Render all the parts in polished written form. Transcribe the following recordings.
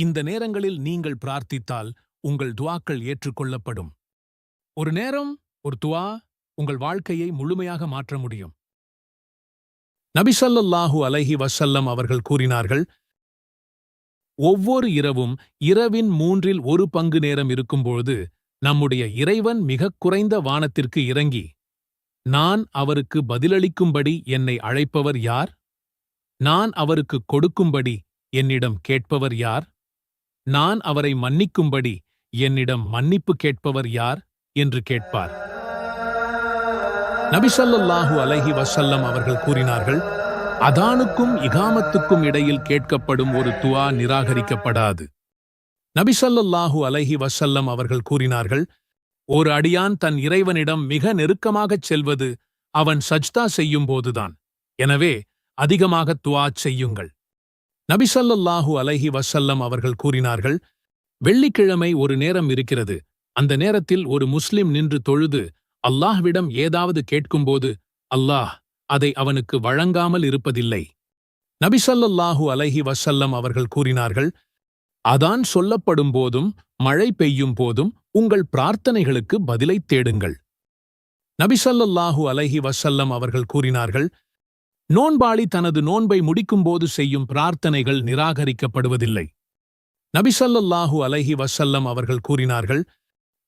இந்த நேரங்களில் நீங்கள் பிரார்த்தித்தால் உங்கள் துஆக்கள் ஏற்றுக்கொள்ளப்படும். ஒரு நேரம், ஒரு துஆ உங்கள் வாழ்க்கையை முழுமையாக மாற்ற முடியும். நபி ஸல்லல்லாஹு அலைஹி வஸல்லம் அவர்கள் கூறினார்கள், ஒவ்வொரு இரவும் இரவின் 1/3 நேரம் இருக்கும்பொழுது நம்முடைய இறைவன் மிகக் குறைந்த வானத்திற்கு இறங்கி, நான் அவருக்கு பதிலளிக்கும்படி என்னை அழைப்பவர் யார்? நான் அவருக்கு கொடுக்கும்படி என்னிடம் கேட்பவர் யார்? நான் அவரை மன்னிக்கும்படி என்னிடம் மன்னிப்பு கேட்பவர் யார்? என்று கேட்பார். நபி ஸல்லல்லாஹு அலைஹி வஸல்லம் அவர்கள் கூறினார்கள், அதானுக்கும் இகாமத்துக்கும் இடையில் கேட்கப்படும் ஒரு துஆ நிராகரிக்கப்படாது. நபி ஸல்லல்லாஹு அலைஹி வஸல்லம் அவர்கள் கூறினார்கள், ஒரு அடியான் தன் இறைவனிடம் மிக நெருக்கமாகச் செல்வது அவன் சஜ்தா செய்யும்போதுதான். எனவே அதிகமாக துஆ செய்யுங்கள். நபி ஸல்லல்லாஹு அலைஹி வஸல்லம் அவர்கள் கூறினார்கள், வெள்ளிக்கிழமை ஒரு நேரம் இருக்கிறது. அந்த நேரத்தில் ஒரு முஸ்லிம் நின்று தொழுது அல்லாஹ்விடம் ஏதாவது கேட்கும்போது அல்லாஹ் அதை அவனுக்கு வழங்காமல் இருப்பதில்லை. நபி ஸல்லல்லாஹு அலைஹி வஸல்லம் அவர்கள் கூறினார்கள், அதான் சொல்லப்படும் போதும் மழை பெய்யும் போதும் உங்கள் பிரார்த்தனைகளுக்கு பதிலைத் தேடுங்கள். நபி ஸல்லல்லாஹு அலைஹி வஸல்லம் அவர்கள் கூறினார்கள், நோன்பாளி தனது நோன்பை முடிக்கும்போது செய்யும் பிரார்த்தனைகள் நிராகரிக்கப்படுவதில்லை. நபி ஸல்லல்லாஹு அலைஹி வஸல்லம் அவர்கள் கூறினார்கள்,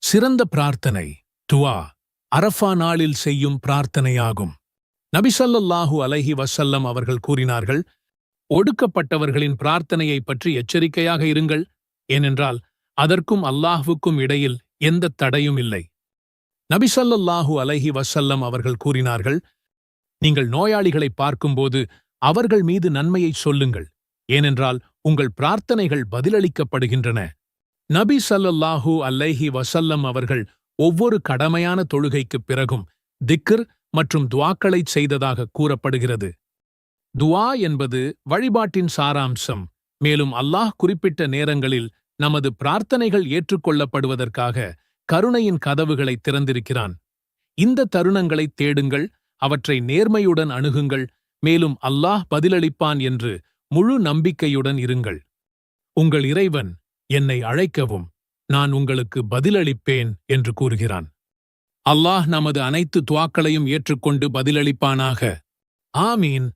சிறந்த பிரார்த்தனை துஆ அரஃபா நாளில் செய்யும் பிரார்த்தனையாகும். நபி ஸல்லல்லாஹு அலைஹி வஸல்லம் அவர்கள் கூறினார்கள், ஒடுக்கப்பட்டவர்களின் பிரார்த்தனையைப் பற்றி எச்சரிக்கையாக இருங்கள், ஏனென்றால் அதற்கும் அல்லாஹ்வுக்கும் இடையில் எந்த தடையும் இல்லை. நபி ஸல்லல்லாஹு அலைஹி வஸல்லம் அவர்கள் கூறினார்கள், நீங்கள் நோயாளிகளை பார்க்கும்போது அவர்கள் மீது நன்மையை சொல்லுங்கள், ஏனென்றால் உங்கள் பிரார்த்தனைகள் பதிலளிக்கப்படுகின்றன. நபி ஸல்லல்லாஹு அலைஹி வஸல்லம் அவர்கள் ஒவ்வொரு கடமையான தொழுகைக்குப் பிறகும் திக்ர் மற்றும் துஆக்களைச் செய்ததாக கூறப்படுகிறது. துஆ என்பது வழிபாட்டின் சாராம்சம். மேலும் அல்லாஹ் குறிப்பிட்ட நேரங்களில் நமது பிரார்த்தனைகள் ஏற்றுக்கொள்ளப்படுவதற்காக கருணையின் கதவுகளை திறந்திருக்கிறான். இந்த தருணங்களைத் தேடுங்கள், அவற்றை நேர்மையுடன் அணுகுங்கள், மேலும் அல்லாஹ் பதிலளிப்பான் என்று முழு நம்பிக்கையுடன் இருங்கள். உங்கள் இறைவன் என்னை அழைக்கவும், நான் உங்களுக்கு பதிலளிப்பேன் என்று கூறுகிறான். அல்லாஹ் நமது அனைத்து துஆக்களையும் ஏற்றுக்கொண்டு பதிலளிப்பானாக. ஆமீன்.